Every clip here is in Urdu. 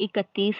31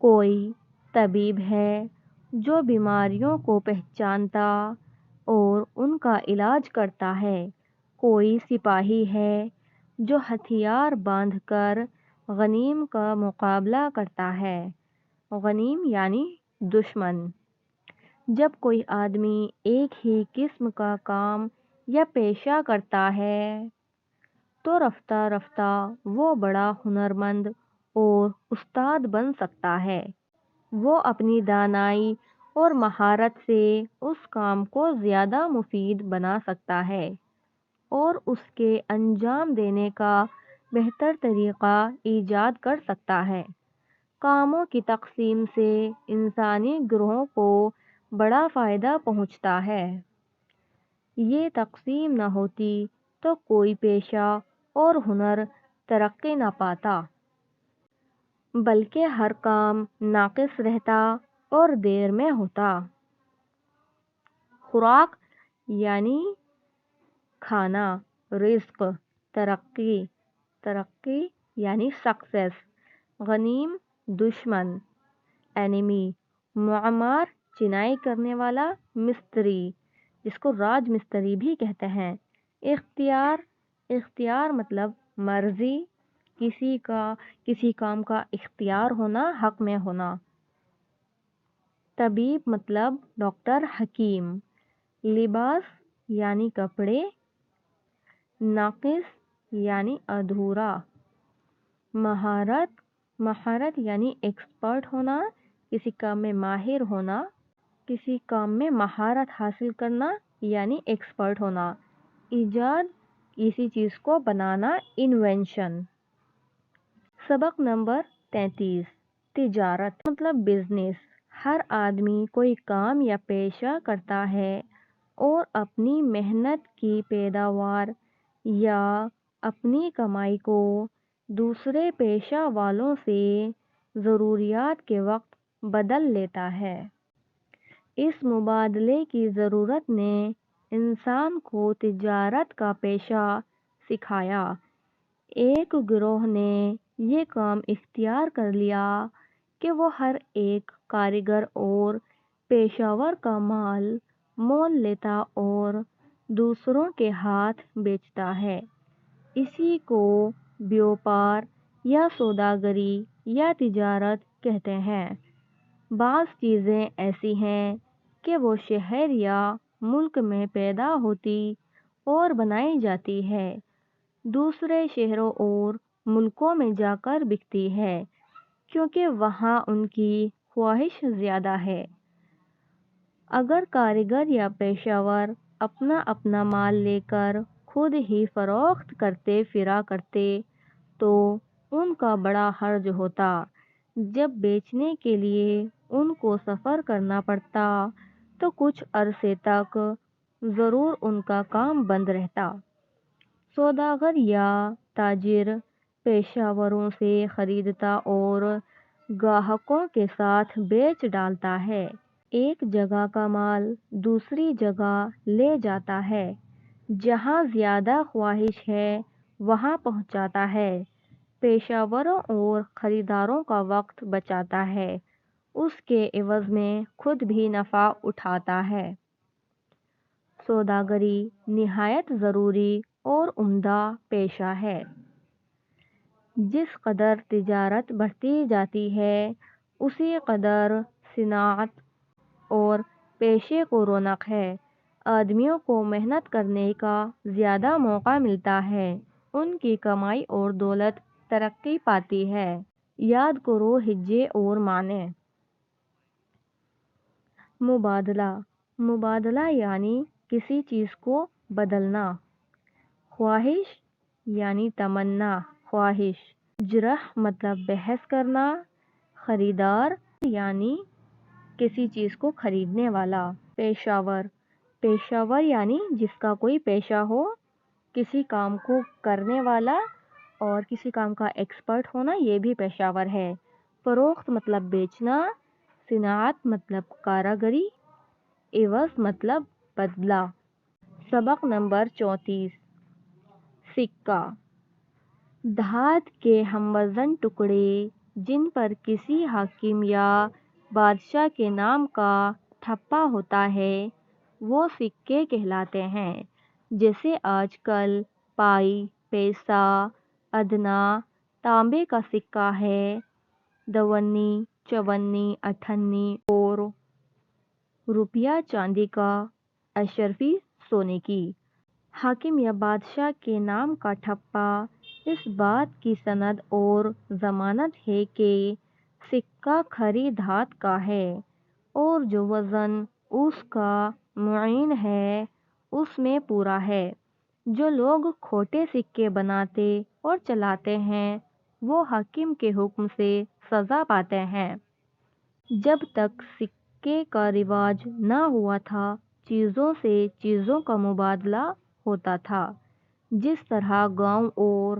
کوئی طبیب ہے جو بیماریوں کو پہچانتا اور ان کا علاج کرتا ہے۔ کوئی سپاہی ہے جو ہتھیار باندھ کر غنیم کا مقابلہ کرتا ہے۔ غنیم یعنی دشمن۔ جب کوئی آدمی ایک ہی قسم کا کام یا پیشہ کرتا ہے تو رفتہ رفتہ وہ بڑا ہنرمند اور استاد بن سکتا ہے۔ وہ اپنی دانائی اور مہارت سے اس کام کو زیادہ مفید بنا سکتا ہے اور اس کے انجام دینے کا بہتر طریقہ ایجاد کر سکتا ہے۔ کاموں کی تقسیم سے انسانی گروہوں کو بڑا فائدہ پہنچتا ہے۔ یہ تقسیم نہ ہوتی تو کوئی پیشہ اور ہنر ترقی نہ پاتا، بلکہ ہر کام ناقص رہتا اور دیر میں ہوتا۔ خوراک یعنی کھانا، رزق، ترقی یعنی سکسیس، غنیم دشمن، اینیمی، معمار چنائی کرنے والا مستری جس کو راج مستری بھی کہتے ہیں، اختیار مطلب مرضی، کسی کام کا اختیار ہونا، حق میں ہونا۔ طبیب مطلب ڈاکٹر، حکیم۔ لباس یعنی کپڑے، ناقص یعنی ادھورا۔ مہارت یعنی ایکسپرٹ ہونا، کسی کام میں ماہر ہونا، کسی کام میں مہارت حاصل کرنا یعنی ایکسپرٹ ہونا۔ ایجاد کسی چیز کو بنانا، انوینشن۔ سبق نمبر 33، تجارت مطلب بزنس۔ ہر آدمی کوئی کام یا پیشہ کرتا ہے اور اپنی محنت کی پیداوار یا اپنی کمائی کو دوسرے پیشہ والوں سے ضروریات کے وقت بدل لیتا ہے۔ اس مبادلے کی ضرورت نے انسان کو تجارت کا پیشہ سکھایا۔ ایک گروہ نے یہ کام اختیار کر لیا کہ وہ ہر ایک کاریگر اور پیشہ ور کا مال مول لیتا اور دوسروں کے ہاتھ بیچتا ہے۔ اسی کو بیوپار یا سوداگری یا تجارت کہتے ہیں۔ بعض چیزیں ایسی ہیں کہ وہ شہر یا ملک میں پیدا ہوتی اور بنائی جاتی ہے، دوسرے شہروں اور ملکوں میں جا کر بکتی ہے کیونکہ وہاں ان کی خواہش زیادہ ہے۔ اگر کاریگر یا پیشہ ور اپنا اپنا مال لے کر خود ہی فروخت کرتے پھرا کرتے تو ان کا بڑا حرج ہوتا۔ جب بیچنے کے لیے ان کو سفر کرنا پڑتا تو کچھ عرصے تک ضرور ان کا کام بند رہتا۔ سوداگر یا تاجر پیشہ وروں سے خریدتا اور گاہکوں کے ساتھ بیچ ڈالتا ہے۔ ایک جگہ کا مال دوسری جگہ لے جاتا ہے، جہاں زیادہ خواہش ہے وہاں پہنچاتا ہے، پیشہ وروں اور خریداروں کا وقت بچاتا ہے، اس کے عوض میں خود بھی نفع اٹھاتا ہے۔ سوداگری نہایت ضروری اور عمدہ پیشہ ہے۔ جس قدر تجارت بڑھتی جاتی ہے اسی قدر صنعت اور پیشے کو رونق ہے۔ آدمیوں کو محنت کرنے کا زیادہ موقع ملتا ہے، ان کی کمائی اور دولت ترقی پاتی ہے۔ یاد کرو ہجے اور معنی۔ مبادلہ یعنی کسی چیز کو بدلنا۔ خواہش یعنی تمنا، خواہش۔ جرح مطلب بحث کرنا۔ خریدار یعنی کسی چیز کو خریدنے والا۔ پیشہ ور یعنی جس کا کوئی پیشہ ہو، کسی کام کو کرنے والا اور کسی کام کا ایکسپرٹ ہونا، یہ بھی پیشہ ور ہے۔ فروخت مطلب بیچنا۔ صنعت مطلب کاریگری۔ عوض مطلب بدلہ۔ سبق نمبر 34، سکہ۔ دھات کے ہم وزن ٹکڑے جن پر کسی حاکم یا بادشاہ کے نام کا ٹھپا ہوتا ہے وہ سکے کہلاتے ہیں، جیسے آج کل پائی، پیسہ، ادنا، تانبے کا سکہ ہے، دونی، چونی، اٹھنی اور روپیہ چاندی کا، اشرفی سونے کی۔ حاکم یا بادشاہ کے نام کا ٹھپا اس بات کی سند اور ضمانت ہے کہ سکہ کھری دھات کا ہے اور جو وزن اس کا معین ہے اس میں پورا ہے۔ جو لوگ کھوٹے سکے بناتے اور چلاتے ہیں وہ حاکم کے حکم سے سزا پاتے ہیں۔ جب تک سکے کا رواج نہ ہوا تھا چیزوں سے چیزوں کا مبادلہ ہوتا تھا، جس طرح گاؤں اور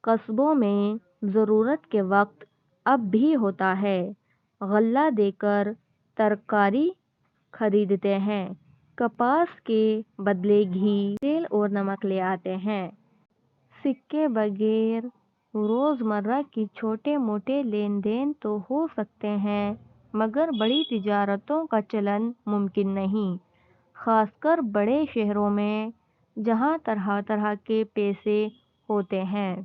قصبوں میں ضرورت کے وقت اب بھی ہوتا ہے۔ غلہ دے کر ترکاری خریدتے ہیں، کپاس کے بدلے گھی، تیل اور نمک لے آتے ہیں۔ سکے بغیر روزمرہ کی چھوٹے موٹے لین دین تو ہو سکتے ہیں مگر بڑی تجارتوں کا چلن ممکن نہیں، خاص کر بڑے شہروں میں جہاں طرح طرح کے پیسے ہوتے ہیں۔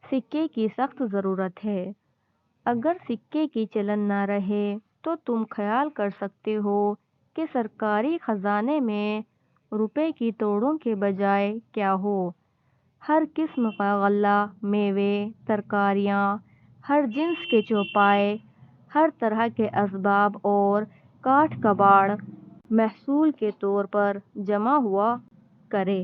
سکے کی سخت ضرورت ہے۔ اگر سکے کی چلن نہ رہے تو تم خیال کر سکتے ہو کہ سرکاری خزانے میں روپے کی توڑوں کے بجائے کیا ہو۔ ہر قسم کا غلہ، میوے، ترکاریاں، ہر جنس کے چوپائے، ہر طرح کے اسباب اور کاٹھ کباڑ محصول کے طور پر جمع ہوا کرے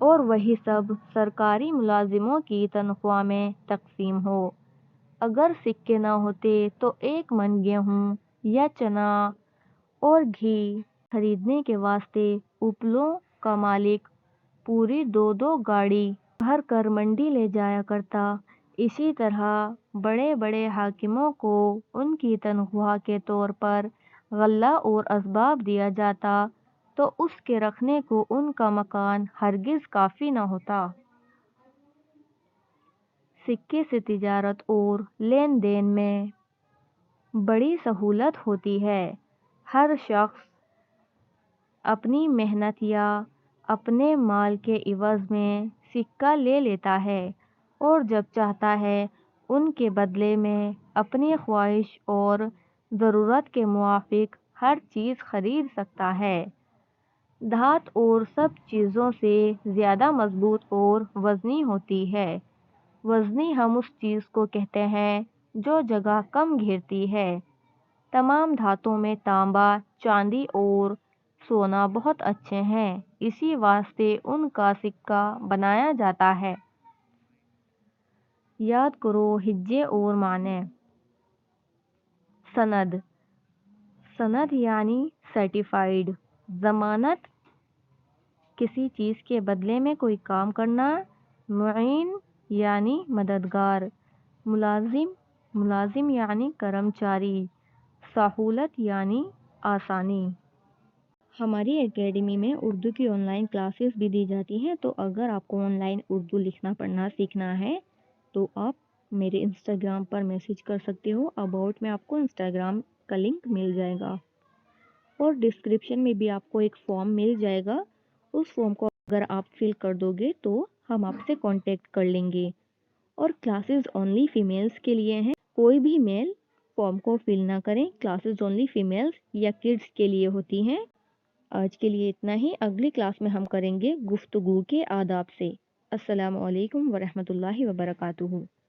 اور وہی سب سرکاری ملازموں کی تنخواہ میں تقسیم ہو۔ اگر سکے نہ ہوتے تو ایک من گیہوں یا چنا اور گھی خریدنے کے واسطے اپلوں کا مالک پوری 2 گاڑی بھر کر منڈی لے جایا کرتا۔ اسی طرح بڑے بڑے حاکموں کو ان کی تنخواہ کے طور پر غلہ اور اسباب دیا جاتا تو اس کے رکھنے کو ان کا مکان ہرگز کافی نہ ہوتا۔ سکے سے تجارت اور لین دین میں بڑی سہولت ہوتی ہے۔ ہر شخص اپنی محنت یا اپنے مال کے عوض میں سکہ لے لیتا ہے اور جب چاہتا ہے ان کے بدلے میں اپنی خواہش اور ضرورت کے موافق ہر چیز خرید سکتا ہے۔ دھات اور سب چیزوں سے زیادہ مضبوط اور وزنی ہوتی ہے۔ وزنی ہم اس چیز کو کہتے ہیں جو جگہ کم گھیرتی ہے۔ تمام دھاتوں میں تانبا، چاندی اور سونا بہت اچھے ہیں، اسی واسطے ان کا سکہ بنایا جاتا ہے۔ یاد کرو ہجے اور معنی۔ سند، سند یعنی سرٹیفائیڈ ضمانت، کسی چیز کے بدلے میں کوئی کام کرنا۔ معین یعنی مددگار۔ ملازم، ملازم یعنی کرمچاری۔ سہولت یعنی آسانی۔ ہماری اکیڈمی میں اردو کی آن لائن کلاسز بھی دی جاتی ہیں، تو اگر آپ کو آن لائن اردو لکھنا پڑھنا سیکھنا ہے تو آپ میرے انسٹاگرام پر میسج کر سکتے ہو۔ اباؤٹ میں آپ کو انسٹاگرام کا لنک مل جائے گا اور ڈسکرپشن میں بھی آپ کو ایک فارم مل جائے گا۔ اس فارم کو اگر آپ فل کر دو گے تو ہم آپ سے کانٹیکٹ کر لیں گے۔ اور کلاسز اونلی فیمیلز کے لیے ہیں، کوئی بھی میل فارم کو فل نہ کریں۔ کلاسز اونلی فیمیلز یا کڈز کے لیے ہوتی ہیں۔ آج کے لیے اتنا ہی، اگلی کلاس میں ہم کریں گے گفتگو کے آداب سے۔ السلام علیکم ورحمۃ اللہ وبرکاتہ۔